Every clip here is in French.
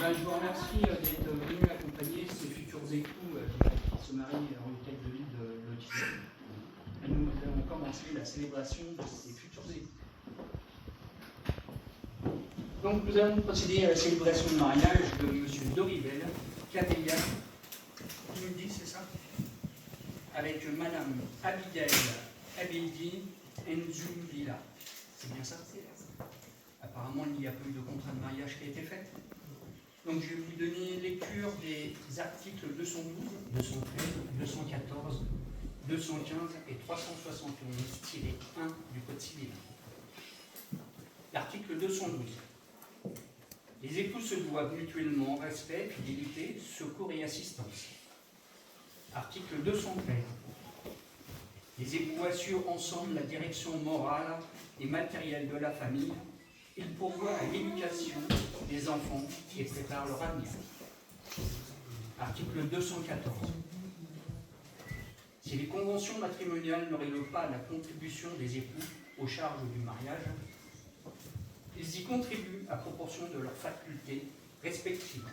Je vous remercie d'être venu accompagner ces futurs époux qui se marient en l'hôtel de ville de Lothier. Nous allons commencer la célébration de ces futurs époux. Donc nous allons procéder à la célébration de mariage de M. Dorivel, Kabeya, Pindi, c'est ça, avec Mme Abigail Abedi Nzoumbila. C'est bien ça? Apparemment, il n'y a pas eu de contrat de mariage qui a été fait. Donc je vais vous donner lecture des articles 212, 213, 214, 215 et 371-1 du Code civil. L'article 212. Les époux se doivent mutuellement respect, fidélité, secours et assistance. Article 213. Les époux assurent ensemble la direction morale et matérielle de la famille. Ils pourvoient à l'éducation des enfants et préparent leur avenir. Article 214. Si les conventions matrimoniales ne règlent pas la contribution des époux aux charges du mariage, ils y contribuent à proportion de leurs facultés respectives.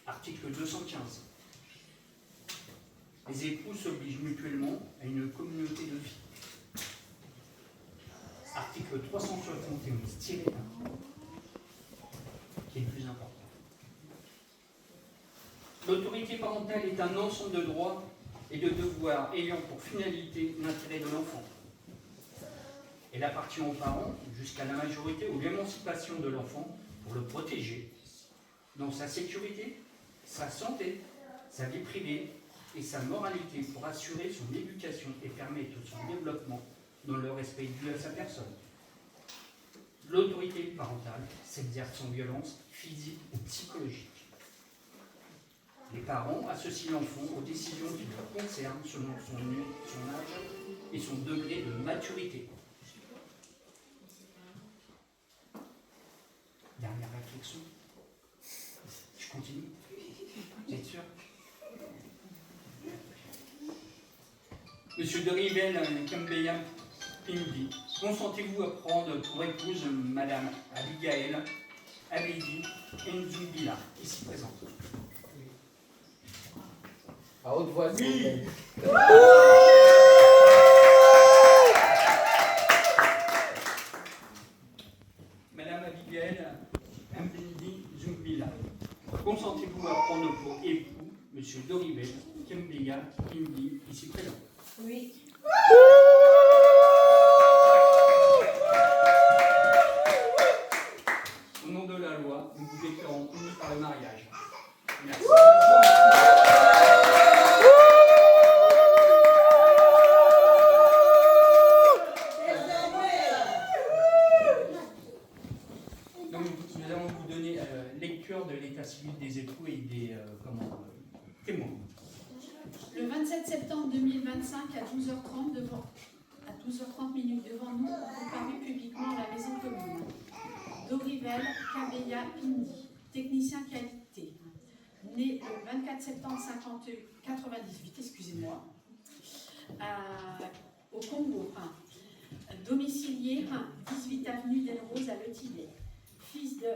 Article 215. Les époux s'obligent mutuellement à une communauté de vie. Article 371-1, qui est le plus important. L'autorité parentale est un ensemble de droits et de devoirs ayant pour finalité l'intérêt de l'enfant. Elle appartient aux parents jusqu'à la majorité ou l'émancipation de l'enfant pour le protéger dans sa sécurité, sa santé, sa vie privée et sa moralité pour assurer son éducation et permettre son développement dans le respect dû à sa personne. L'autorité parentale s'exerce sans violence physique ou psychologique. Les parents associent l'enfant aux décisions qui le concernent selon son âge et son degré de maturité. Dernière réflexion. Je continue. Vous êtes sûr? Monsieur Dorivel Kabeya Pindi, consentez-vous à prendre pour épouse Madame Abigail Abedi Nzoumbila, ici présente? À haute voix, s'il vous plaît. Madame Abigail Abedi Nzoumbila, consentez-vous à prendre pour époux Monsieur Dorivel Kabeya Pindi, ici présent? Oui. Au nom de la loi, nous vous déclarons unis par le mariage. Merci. Donc, nous allons vous donner lecture de l'état civil des époux et des témoins. Le 27 septembre 2025 à 12h30 devant nous, ont comparu publiquement à la maison commune. Dorivel Kabeya Pindi, technicien qualité, né le 24 septembre 98, au Congo, domicilié 18 avenue d'El Rose à Le Tibet, fils de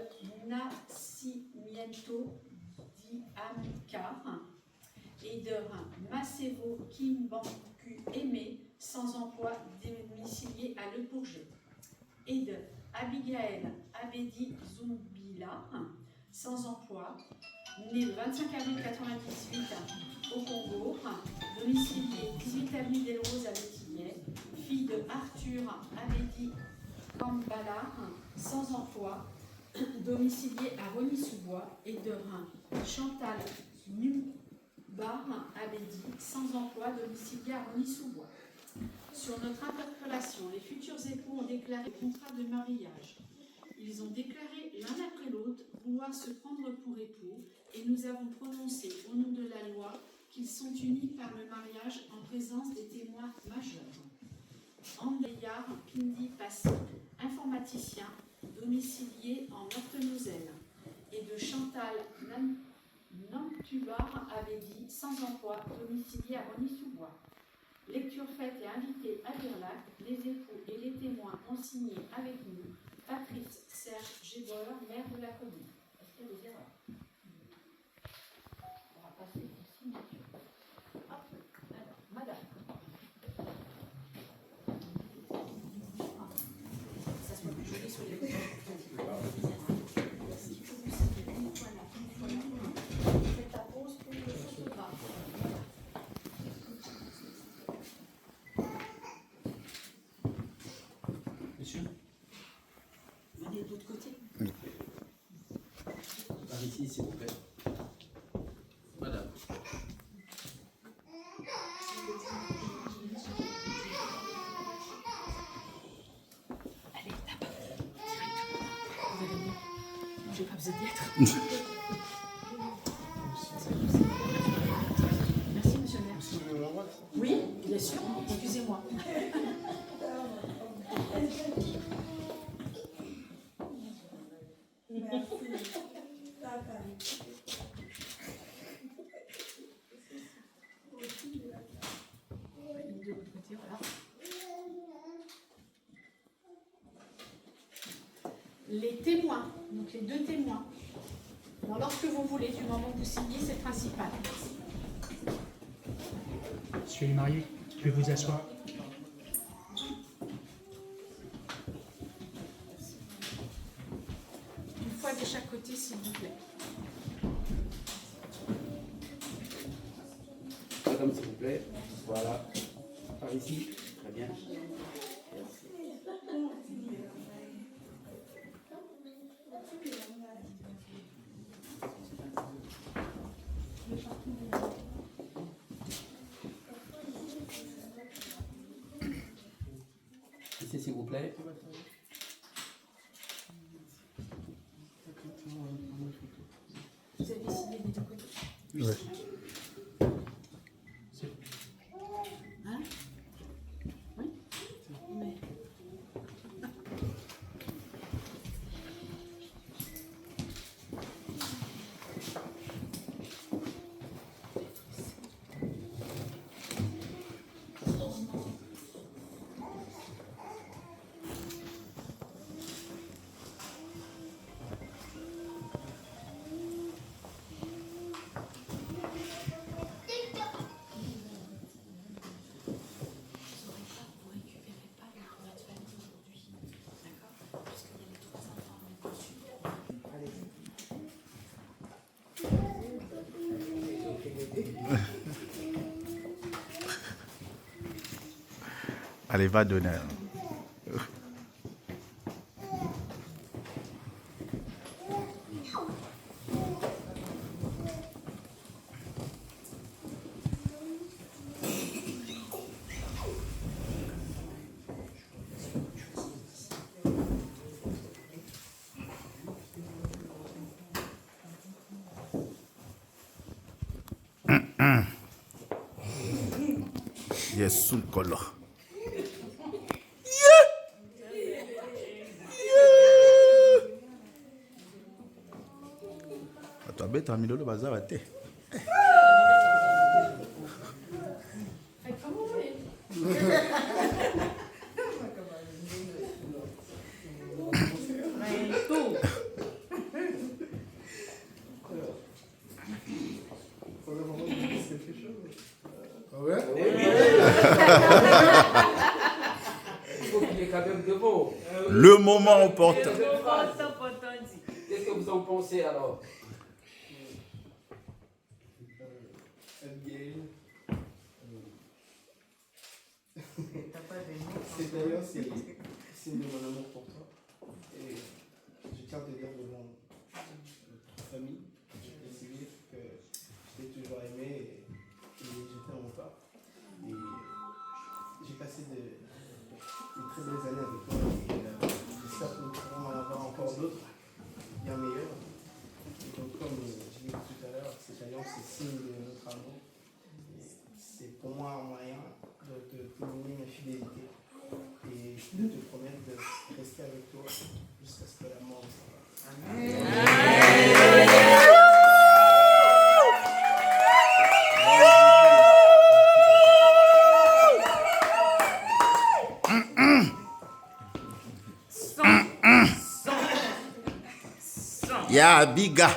Nascimento Di Amcar et de Masevo Kimbanku Aimé, sans emploi, domicilié à Le Bourget, et de Abigail Abedi Zumbila, sans emploi, né le 25 avril 1998 au Congo, domicilié 18 avenue d'El Rose à Le Tibet, fille de Arthur Abedi Kambala, sans emploi, domicilié à Rony-sous-Bois, et de Chantal Numbar Abedi, sans emploi, domicilié à Rony-sous-Bois. Sur notre interpellation, les futurs époux ont déclaré le contrat de mariage. Ils ont déclaré l'un après l'autre vouloir se prendre pour époux et nous avons prononcé au nom de la loi qu'ils sont unis par le mariage en présence des témoins majeurs. Andeyar Pindi Passi, informaticien, domicilié en Meurthe-et-Moselle, et de Chantal Namtubar Abedi, sans emploi, domicilié à Rony-sous-Bois. Lecture faite et invitée à Birlac, les époux et les témoins ont signé avec nous Patrice Serge Gébor, maire de la commune. Par ici, s'il vous plaît. Madame. Allez, là-bas, directement. Vous allez venir. J'ai pas besoin d'y être. Merci, monsieur le maire. Oui, bien sûr. Excusez-moi. De l'autre côté, voilà. Les témoins, donc les deux témoins, dans l'ordre que vous voulez, du moment que vous signez, c'est le principal. Monsieur le marié, vous pouvez vous asseoir. Une fois de chaque côté, s'il vous plaît. Madame, s'il vous plaît. Voilà. Par ici. Très bien. Merci. Ici, s'il vous plaît. Vous avez signé des deux côtés. Ouais. Hein? Oui? Mais... Allez, va donner. Yes, Kolo. Beta milolo bazar te. Faites comme vous voulez. Il faut qu'il est quand même debout. Le moment opportun. Qu'est-ce que vous en pensez alors? Cette alliance, c'est signe de mon amour pour toi. Et je tiens à te dire devant notre famille, les civils, que je t'ai toujours aimé et je t'aime encore. Et j'ai passé de très belles années avec toi. Et j'espère que nous pourrons en avoir encore d'autres, bien meilleurs. Et donc, comme je l'ai dit tout à l'heure, cette alliance, c'est signe de notre amour. Et c'est pour moi un moyen de te témoigner ma fidélité et de te promettre de rester avec toi jusqu'à ce que la mort s'en va. Ya biga.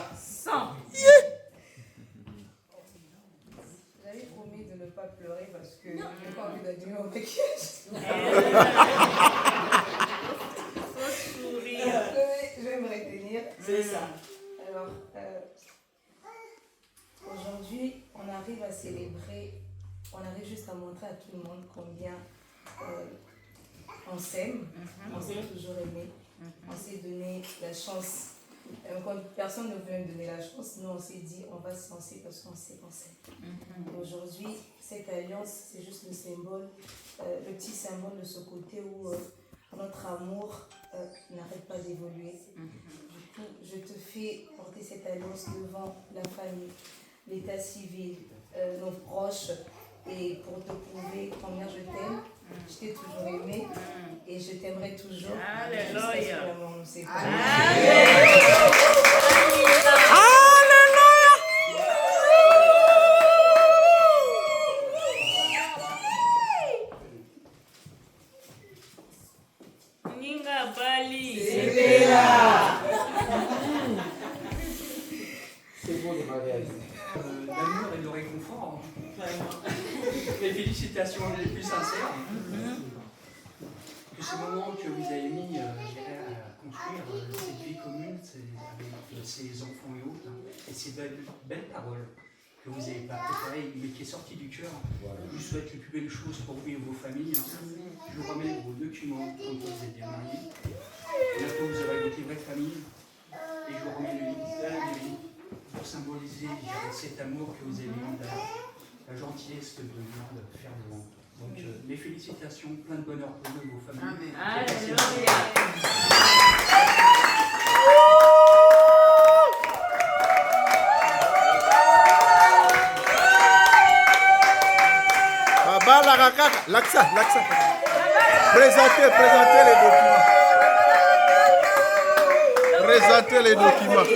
J'avais promis de ne pas pleurer parce que je n'ai pas envie d'adduire au maquillage. Je vais me retenir. C'est ça. Alors, aujourd'hui, on arrive à célébrer, on arrive juste à montrer à tout le monde combien on s'aime, on s'est toujours aimé, on s'est donné la chance Quand personne ne veut me donner la chance, nous on s'est dit on va se lancer parce qu'on sait qu'on sait. Aujourd'hui, cette alliance, c'est juste le symbole, le petit symbole de ce côté où notre amour n'arrête pas d'évoluer. Du coup, je te fais porter cette alliance devant la famille, l'état civil, nos proches, et pour te prouver combien je t'aime. Je t'ai toujours aimé et je t'aimerai toujours. Alléluia. Ninga Bali. C'est beau le mariage. L'amour et le réconfort. Les félicitations les plus sincères. Que ce moment que vous avez mis à construire cette vie commune avec ces enfants et autres, et ces belles paroles que vous avez préparées, mais qui est sortie du cœur. Je vous souhaite les plus belles choses pour vous et vos familles. Je vous remets vos documents quand vous êtes bien mariés. Bientôt vous aurez votre livret de famille. Et je vous remets le lit pour symboliser cet amour que vous avez mis la gentillesse que de venir de faire devant. Donc mes félicitations, plein de bonheur pour vous et vos familles. Alléluia. Baba, l'accent. Présentez les documents. Présentez les documents.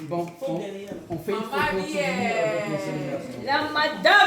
Bon, on fait une photo souvenir avec nos célébrations. La madame